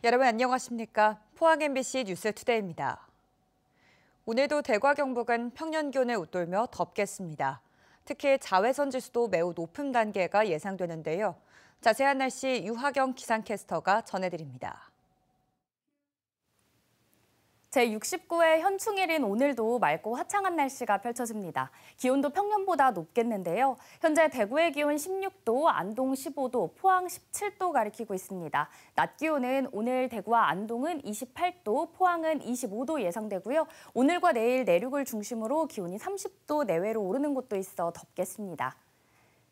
여러분 안녕하십니까? 포항 MBC 뉴스투데이입니다. 오늘도 대과 경북은 평년 기온을 웃돌며 덥겠습니다. 특히 자외선 지수도 매우 높은 단계가 예상되는데요. 자세한 날씨 유하경 기상캐스터가 전해드립니다. 제69회 현충일인 오늘도 맑고 화창한 날씨가 펼쳐집니다. 기온도 평년보다 높겠는데요. 현재 대구의 기온 16도, 안동 15도, 포항 17도 가리키고 있습니다. 낮 기온은 오늘 대구와 안동은 28도, 포항은 25도 예상되고요. 오늘과 내일 내륙을 중심으로 기온이 30도 내외로 오르는 곳도 있어 덥겠습니다.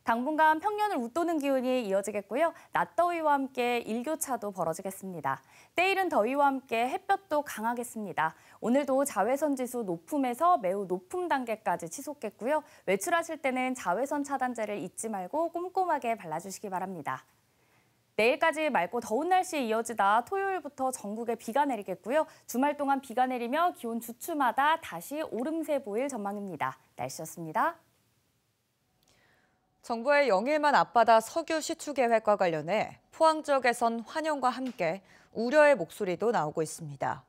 당분간 평년을 웃도는 기온이 이어지겠고요. 낮더위와 함께 일교차도 벌어지겠습니다. 때이른 더위와 함께 햇볕도 강하겠습니다. 오늘도 자외선 지수 높음에서 매우 높음 단계까지 치솟겠고요. 외출하실 때는 자외선 차단제를 잊지 말고 꼼꼼하게 발라주시기 바랍니다. 내일까지 맑고 더운 날씨 이어지다 토요일부터 전국에 비가 내리겠고요. 주말 동안 비가 내리며 기온 주추마다 다시 오름세 보일 전망입니다. 날씨였습니다. 정부의 영일만 앞바다 석유 시추 계획과 관련해 포항 지역에선 환영과 함께 우려의 목소리도 나오고 있습니다.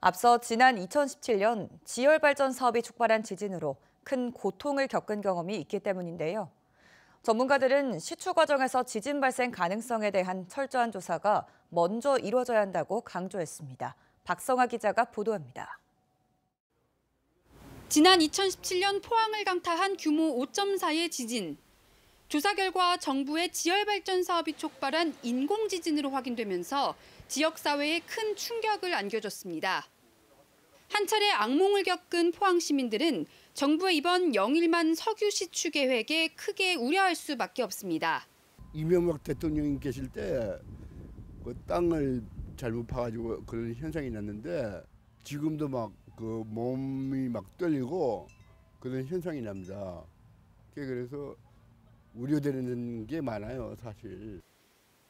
앞서 지난 2017년 지열발전 사업이 촉발한 지진으로 큰 고통을 겪은 경험이 있기 때문인데요. 전문가들은 시추 과정에서 지진 발생 가능성에 대한 철저한 조사가 먼저 이루어져야 한다고 강조했습니다. 박성아 기자가 보도합니다. 지난 2017년 포항을 강타한 규모 5.4의 지진. 조사 결과 정부의 지열발전 사업이 촉발한 인공지진으로 확인되면서 지역사회에 큰 충격을 안겨줬습니다. 한 차례 악몽을 겪은 포항 시민들은 정부의 이번 영일만 석유 시추 계획에 크게 우려할 수밖에 없습니다. 이명박 대통령이 계실 때 그 땅을 잘못 파가지고 그런 현상이 났는데 지금도 막 그 몸이 막 떨리고 그런 현상이 납니다. 그래서 우려되는 게 많아요, 사실.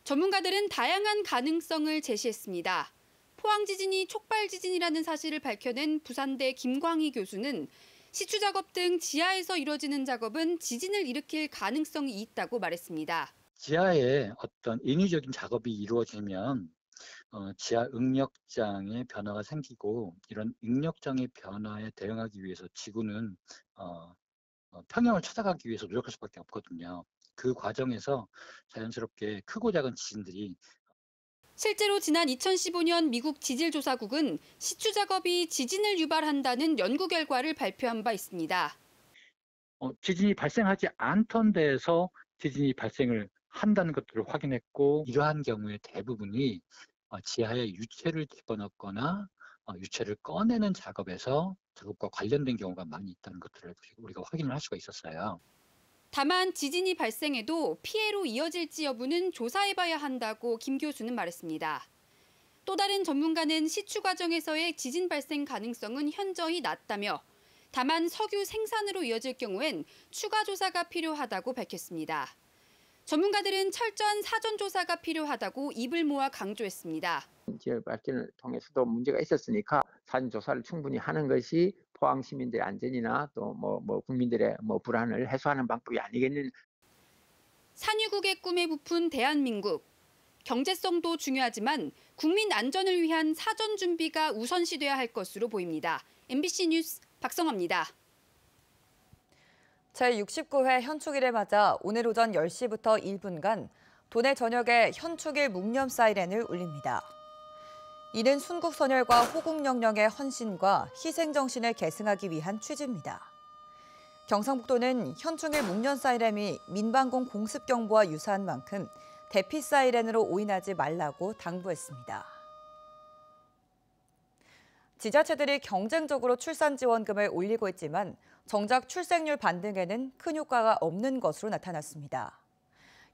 전문가들은 다양한 가능성을 제시했습니다. 포항 지진이 촉발 지진이라는 사실을 밝혀낸 부산대 김광희 교수는 시추 작업 등 지하에서 이루어지는 작업은 지진을 일으킬 가능성이 있다고 말했습니다. 지하에 어떤 인위적인 작업이 이루어지면 지하 응력장의 변화가 생기고 이런 응력장의 변화에 대응하기 위해서 지구는 평형을 찾아가기 위해서 노력할 수밖에 없거든요. 그 과정에서 자연스럽게 크고 작은 지진들이 실제로 지난 2015년 미국 지질조사국은 시추 작업이 지진을 유발한다는 연구 결과를 발표한 바 있습니다. 지진이 발생하지 않던 데에서 지진이 발생을 한다는 것들을 확인했고 이러한 경우에 대부분이 지하에 유체를 집어넣거나 유체를 꺼내는 작업과 관련된 경우가 많이 있다는 것들을 우리가 확인을 할 수가 있었어요. 다만 지진이 발생해도 피해로 이어질지 여부는 조사해봐야 한다고 김 교수는 말했습니다. 또 다른 전문가는 시추 과정에서의 지진 발생 가능성은 현저히 낮다며 다만 석유 생산으로 이어질 경우엔 추가 조사가 필요하다고 밝혔습니다. 전문가들은 철저한 사전 조사가 필요하다고 입을 모아 강조했습니다. 지열 발전을 통해서도 문제가 있었으니까 사전 조사를 충분히 하는 것이 포항 시민들의 안전이나 또 국민들의 불안을 해소하는 방법이 아니겠는. 산유국의 꿈에 부푼 대한민국. 경제성도 중요하지만 국민 안전을 위한 사전 준비가 우선시돼야 할 것으로 보입니다. MBC 뉴스 박성아입니다. 제69회 현충일을 맞아 오늘 오전 10시부터 1분간 도내 전역에 현충일 묵념 사이렌을 울립니다. 이는 순국선열과 호국영령의 헌신과 희생정신을 계승하기 위한 취지입니다. 경상북도는 현충일 묵념 사이렌이 민방공 공습경보와 유사한 만큼 대피 사이렌으로 오인하지 말라고 당부했습니다. 지자체들이 경쟁적으로 출산지원금을 올리고 있지만 정작 출생률 반등에는 큰 효과가 없는 것으로 나타났습니다.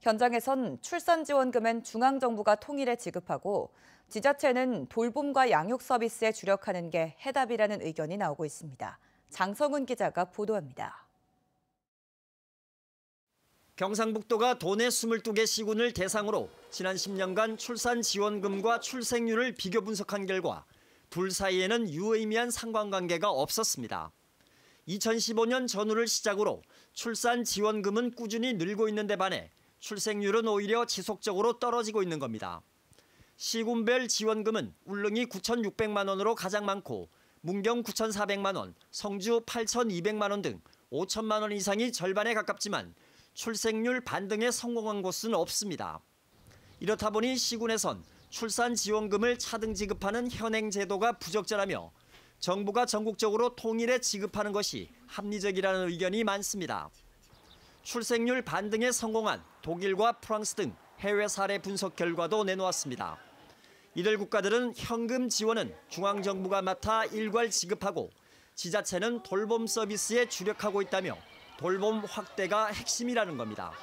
현장에선 출산지원금은 중앙정부가 통일해 지급하고 지자체는 돌봄과 양육 서비스에 주력하는 게 해답이라는 의견이 나오고 있습니다. 장성훈 기자가 보도합니다. 경상북도가 도내 22개 시군을 대상으로 지난 10년간 출산지원금과 출생률을 비교 분석한 결과 둘 사이에는 유의미한 상관관계가 없었습니다. 2015년 전후를 시작으로 출산지원금은 꾸준히 늘고 있는 데 반해 출생률은 오히려 지속적으로 떨어지고 있는 겁니다. 시군별 지원금은 울릉이 9,600만 원으로 가장 많고 문경 9,400만 원, 성주 8,200만 원 등 5천만 원 이상이 절반에 가깝지만 출생률 반등에 성공한 곳은 없습니다. 이렇다 보니 시군에선 출산 지원금을 차등 지급하는 현행 제도가 부적절하며 정부가 전국적으로 통일해 지급하는 것이 합리적이라는 의견이 많습니다. 출생률 반등에 성공한 독일과 프랑스 등 해외 사례 분석 결과도 내놓았습니다. 이들 국가들은 현금 지원은 중앙정부가 맡아 일괄 지급하고 지자체는 돌봄 서비스에 주력하고 있다며 돌봄 확대가 핵심이라는 겁니다.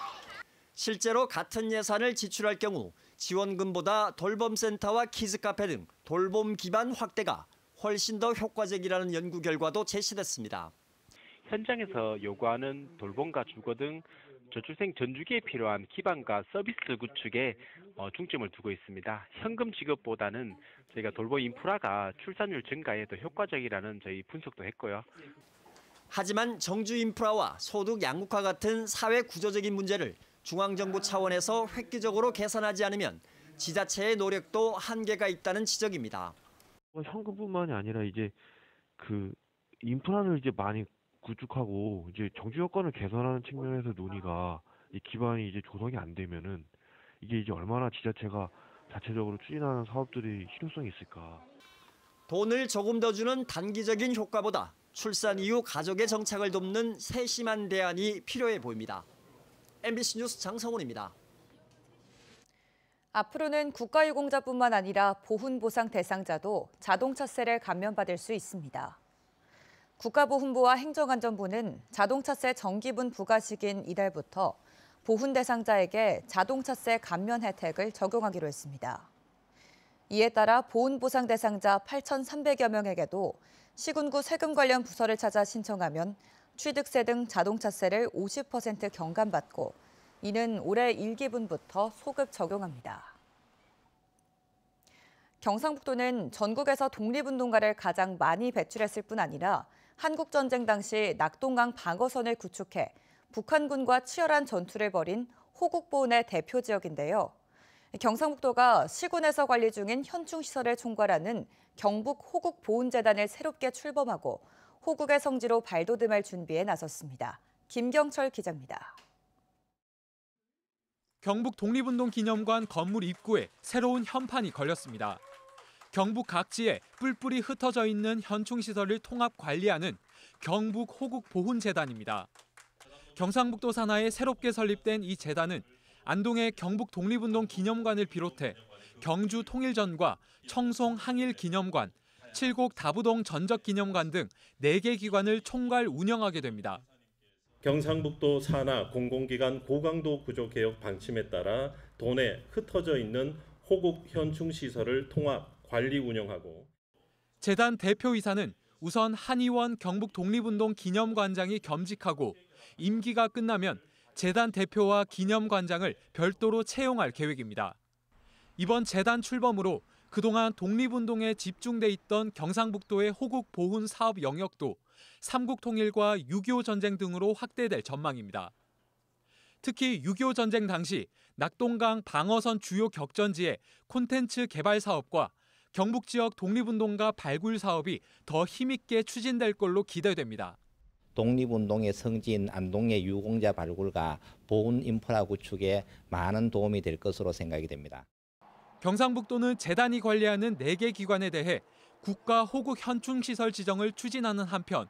실제로 같은 예산을 지출할 경우 지원금보다 돌봄센터와 키즈카페 등 돌봄 기반 확대가 훨씬 더 효과적이라는 연구 결과도 제시됐습니다. 현장에서 요구하는 돌봄과 주거 등 저출생 전주기에 필요한 기반과 서비스 구축에 중점을 두고 있습니다. 현금 지급보다는 저희가 돌봄 인프라가 출산율 증가에 더 효과적이라는 저희 분석도 했고요. 하지만 정주 인프라와 소득 양극화 같은 사회 구조적인 문제를 중앙정부 차원에서 획기적으로 개선하지 않으면 지자체의 노력도 한계가 있다는 지적입니다. 현금뿐만이 아니라 이제 그 인프라를 이제 많이 구축하고 이제 정주 여건을 개선하는 측면에서 논의가 이 기반이 이제 조성이 안 되면은 이게 이제 얼마나 지자체가 자체적으로 추진하는 사업들이 실효성이 있을까? 돈을 조금 더 주는 단기적인 효과보다 출산 이후 가족의 정착을 돕는 세심한 대안이 필요해 보입니다. MBC 뉴스 장성훈입니다. 앞으로는 국가유공자뿐만 아니라 보훈보상 대상자도 자동차세를 감면받을 수 있습니다. 국가보훈부와 행정안전부는 자동차세 정기분 부과 시기인 이달부터 보훈 대상자에게 자동차세 감면 혜택을 적용하기로 했습니다. 이에 따라 보훈보상 대상자 8,300여 명에게도 시군구 세금 관련 부서를 찾아 신청하면 취득세 등 자동차세를 50% 경감받고 이는 올해 1기분부터 소급 적용합니다. 경상북도는 전국에서 독립운동가를 가장 많이 배출했을 뿐 아니라 한국전쟁 당시 낙동강 방어선을 구축해 북한군과 치열한 전투를 벌인 호국보훈의 대표 지역인데요. 경상북도가 시군에서 관리 중인 현충시설을 총괄하는 경북 호국보훈재단을 새롭게 출범하고 호국의 성지로 발돋움할 준비에 나섰습니다. 김경철 기자입니다. 경북 독립운동기념관 건물 입구에 새로운 현판이 걸렸습니다. 경북 각지에 뿔뿔이 흩어져 있는 현충시설을 통합 관리하는 경북 호국보훈재단입니다. 경상북도 산하에 새롭게 설립된 이 재단은 안동의 경북 독립운동기념관을 비롯해 경주 통일전과 청송 항일기념관, 칠곡 다부동 전적기념관 등 4개 기관을 총괄 운영하게 됩니다. 경상북도 산하 공공기관 고강도 구조개혁 방침에 따라 도내 흩어져 있는 호국 현충시설을 통합 관리 운영하고 재단 대표이사는 우선 한의원 경북 독립운동 기념관장이 겸직하고 임기가 끝나면 재단 대표와 기념관장을 별도로 채용할 계획입니다. 이번 재단 출범으로 그동안 독립운동에 집중돼 있던 경상북도의 호국 보훈 사업 영역도 삼국 통일과 6.25 전쟁 등으로 확대될 전망입니다. 특히 6.25 전쟁 당시 낙동강 방어선 주요 격전지의 콘텐츠 개발 사업과 경북 지역 독립운동가 발굴 사업이 더 힘있게 추진될 걸로 기대됩니다. 독립운동의 성지인 안동의 유공자 발굴과 보훈 인프라 구축에 많은 도움이 될 것으로 생각이 됩니다. 경상북도는 재단이 관리하는 4개 기관에 대해 국가 호국 현충시설 지정을 추진하는 한편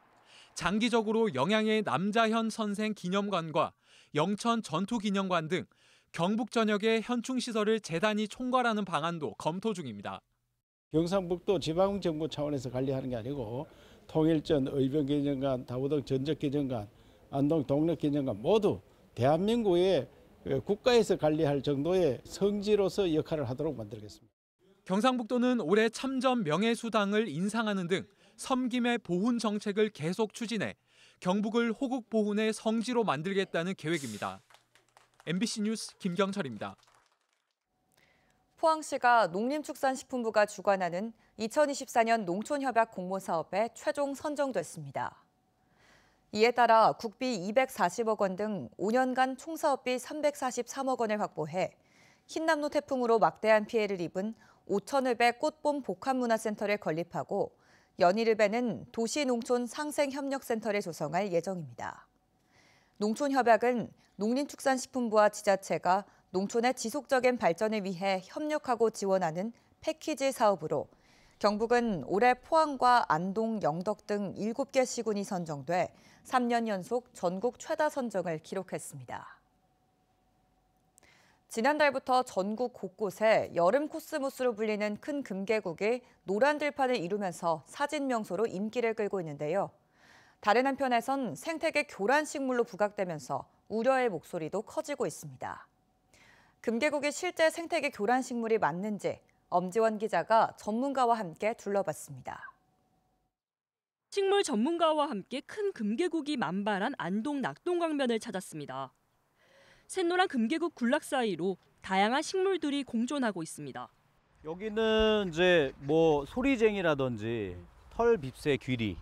장기적으로 영양의 남자현 선생 기념관과 영천 전투기념관 등 경북 전역의 현충시설을 재단이 총괄하는 방안도 검토 중입니다. 경상북도 지방정부 차원에서 관리하는 게 아니고 통일전, 의병기념관, 다부동 전적기념관, 안동 독립기념관 모두 대한민국의 국가에서 관리할 정도의 성지로서 역할을 하도록 만들겠습니다. 경상북도는 올해 참전 명예수당을 인상하는 등 섬김의 보훈 정책을 계속 추진해 경북을 호국 보훈의 성지로 만들겠다는 계획입니다. MBC 뉴스 김경철입니다. 포항시가 농림축산식품부가 주관하는 2024년 농촌협약 공모사업에 최종 선정됐습니다. 이에 따라 국비 240억 원 등 5년간 총사업비 343억 원을 확보해 흰남노 태풍으로 막대한 피해를 입은 오천읍에 꽃봄 복합문화센터를 건립하고 연일읍에는 도시농촌 상생협력센터를 조성할 예정입니다. 농촌협약은 농림축산식품부와 지자체가 농촌의 지속적인 발전을 위해 협력하고 지원하는 패키지 사업으로 경북은 올해 포항과 안동, 영덕 등 7개 시군이 선정돼 3년 연속 전국 최다 선정을 기록했습니다. 지난달부터 전국 곳곳에 여름 코스모스로 불리는 큰 금계국이 노란 들판을 이루면서 사진 명소로 인기를 끌고 있는데요. 다른 한편에선 생태계 교란 식물로 부각되면서 우려의 목소리도 커지고 있습니다. 금계국이 실제 생태계 교란 식물이 맞는지 엄지원 기자가 전문가와 함께 둘러봤습니다. 식물 전문가와 함께 큰 금계국이 만발한 안동 낙동강변을 찾았습니다. 샛노란 금계국 군락 사이로 다양한 식물들이 공존하고 있습니다. 여기는 이제 뭐 소리쟁이라든지 털빕새 귀리,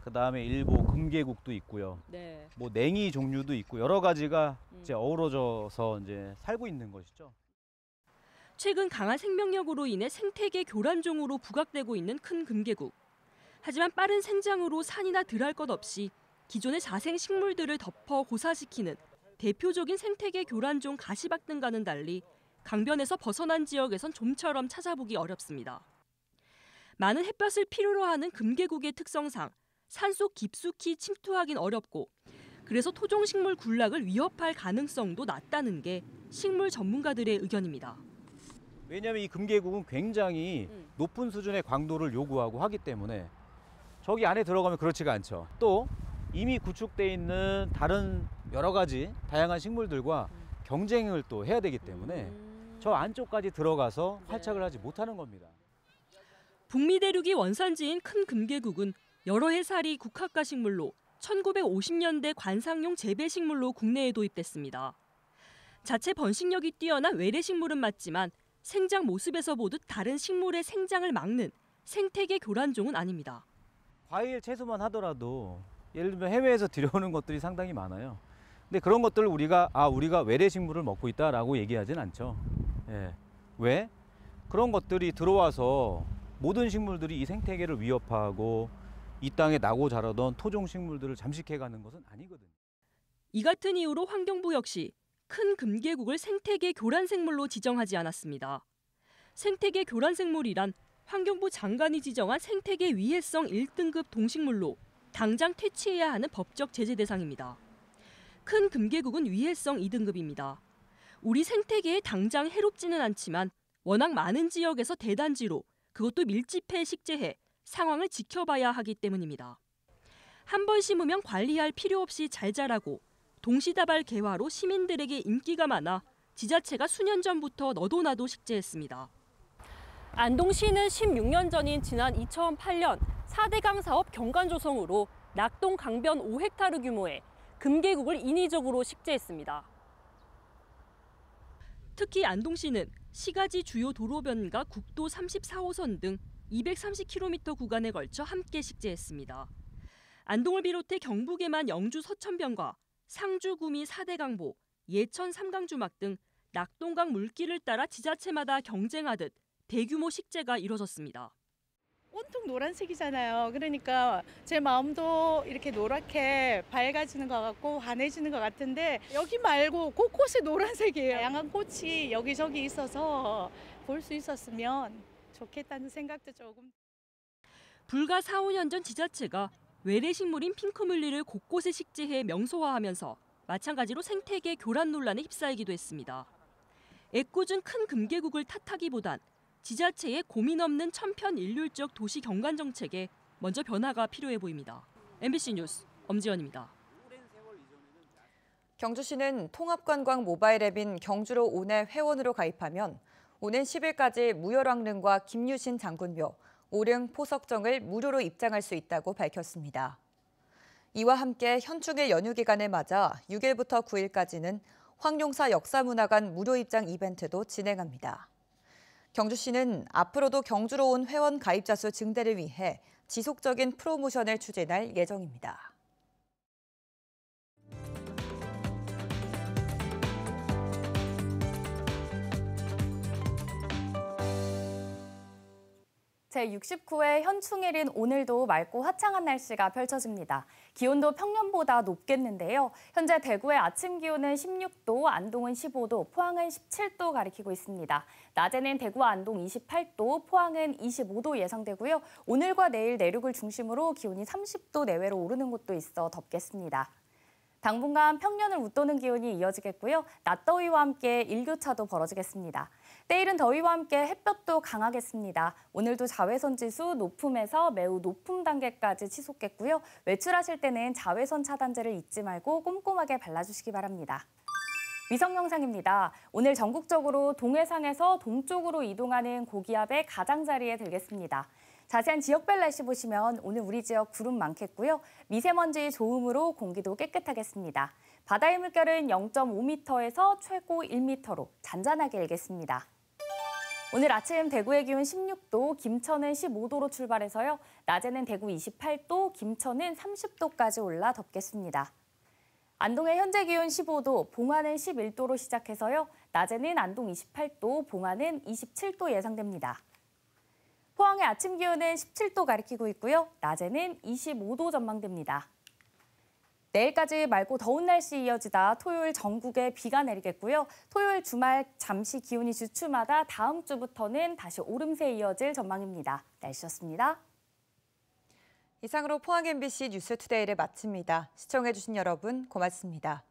그다음에 일부 금계국도 있고요. 네. 뭐 냉이 종류도 있고 여러 가지가 이제 어우러져서 이제 살고 있는 것이죠. 최근 강한 생명력으로 인해 생태계 교란종으로 부각되고 있는 큰 금계국. 하지만 빠른 생장으로 산이나 들할 것 없이 기존의 자생 식물들을 덮어 고사시키는 대표적인 생태계 교란종 가시박 등과는 달리 강변에서 벗어난 지역에선 좀처럼 찾아보기 어렵습니다. 많은 햇볕을 필요로 하는 금계국의 특성상 산속 깊숙이 침투하긴 어렵고 그래서 토종식물 군락을 위협할 가능성도 낮다는 게 식물 전문가들의 의견입니다. 왜냐하면 이 금계국은 굉장히 높은 수준의 광도를 요구하고 하기 때문에 저기 안에 들어가면 그렇지가 않죠. 또 이미 구축돼 있는 다른 여러 가지 다양한 식물들과 경쟁을 또 해야 되기 때문에 저 안쪽까지 들어가서 활착을 하지 못하는 겁니다. 북미 대륙이 원산지인 큰 금계국은 여러 해살이 국화가 식물로 1950년대 관상용 재배 식물로 국내에 도입됐습니다. 자체 번식력이 뛰어난 외래 식물은 맞지만 생장 모습에서 보듯 다른 식물의 생장을 막는 생태계 교란종은 아닙니다. 과일 채소만 하더라도 예를 들면 해외에서 들여오는 것들이 상당히 많아요. 근데 그런 것들을 우리가 외래 식물을 먹고 있다라고 얘기하진 않죠. 예. 왜? 그런 것들이 들어와서 모든 식물들이 이 생태계를 위협하고 이 땅에 나고 자라던 토종 식물들을 잠식해가는 것은 아니거든요. 이 같은 이유로 환경부 역시 큰 금계국을 생태계 교란생물로 지정하지 않았습니다. 생태계 교란생물이란 환경부 장관이 지정한 생태계 위해성 1등급 동식물로 당장 퇴치해야 하는 법적 제재 대상입니다. 큰 금계국은 위해성 2등급입니다. 우리 생태계에 당장 해롭지는 않지만 워낙 많은 지역에서 대단지로 그것도 밀집해 식재해 상황을 지켜봐야 하기 때문입니다. 한 번 심으면 관리할 필요 없이 잘 자라고 동시다발 개화로 시민들에게 인기가 많아 지자체가 수년 전부터 너도 나도 식재했습니다. 안동시는 16년 전인 지난 2008년 4대강 사업 경관 조성으로 낙동 강변 5헥타르 규모의 금계국을 인위적으로 식재했습니다. 특히 안동시는 시가지 주요 도로변과 국도 34호선 등 230km 구간에 걸쳐 함께 식재했습니다. 안동을 비롯해 경북에만 영주 서천변과 상주 구미 4대강보, 예천 삼강주막 등 낙동강 물길을 따라 지자체마다 경쟁하듯 대규모 식재가 이뤄졌습니다. 온통 노란색이잖아요. 그러니까 제 마음도 이렇게 노랗게 밝아지는 것 같고 환해지는 것 같은데 여기 말고 곳곳이 노란색이에요. 다양한 꽃이 여기저기 있어서 볼 수 있었으면 좋겠다는 생각도 조금. 불과 4, 5년 전 지자체가 외래식물인 핑크뮬리를 곳곳에 식재해 명소화하면서 마찬가지로 생태계 교란 논란에 휩싸이기도 했습니다. 애꿎은 큰 금계국을 탓하기보단 지자체의 고민 없는 천편일률적 도시 경관 정책에 먼저 변화가 필요해 보입니다. MBC 뉴스 엄지연입니다. 경주시는 통합관광 모바일 앱인 경주로 오네 회원으로 가입하면 오는 10일까지 무열왕릉과 김유신 장군묘, 오릉 포석정을 무료로 입장할 수 있다고 밝혔습니다. 이와 함께 현충일 연휴 기간을 맞아 6일부터 9일까지는 황룡사 역사문화관 무료 입장 이벤트도 진행합니다. 경주시는 앞으로도 경주로 온 회원 가입자 수 증대를 위해 지속적인 프로모션을 추진할 예정입니다. 제69회 현충일인 오늘도 맑고 화창한 날씨가 펼쳐집니다. 기온도 평년보다 높겠는데요. 현재 대구의 아침 기온은 16도, 안동은 15도, 포항은 17도 가리키고 있습니다. 낮에는 대구와 안동 28도, 포항은 25도 예상되고요. 오늘과 내일 내륙을 중심으로 기온이 30도 내외로 오르는 곳도 있어 덥겠습니다. 당분간 평년을 웃도는 기온이 이어지겠고요. 낮더위와 함께 일교차도 벌어지겠습니다. 때이른 더위와 함께 햇볕도 강하겠습니다. 오늘도 자외선 지수 높음에서 매우 높음 단계까지 치솟겠고요. 외출하실 때는 자외선 차단제를 잊지 말고 꼼꼼하게 발라주시기 바랍니다. 위성 영상입니다. 오늘 전국적으로 동해상에서 동쪽으로 이동하는 고기압의 가장자리에 들겠습니다. 자세한 지역별 날씨 보시면 오늘 우리 지역 구름 많겠고요. 미세먼지 좋음으로 공기도 깨끗하겠습니다. 바다의 물결은 0.5m에서 최고 1m로 잔잔하게 일겠습니다. 오늘 아침 대구의 기온 16도, 김천은 15도로 출발해서요. 낮에는 대구 28도, 김천은 30도까지 올라 덥겠습니다. 안동의 현재 기온 15도, 봉화는 11도로 시작해서요. 낮에는 안동 28도, 봉화는 27도 예상됩니다. 포항의 아침 기온은 17도 가리키고 있고요. 낮에는 25도 전망됩니다. 내일까지 맑고 더운 날씨 이어지다 토요일 전국에 비가 내리겠고요. 토요일 주말 잠시 기온이 주춤하다 다음 주부터는 다시 오름세 이어질 전망입니다. 날씨였습니다. 이상으로 포항 MBC 뉴스투데이를 마칩니다. 시청해주신 여러분 고맙습니다.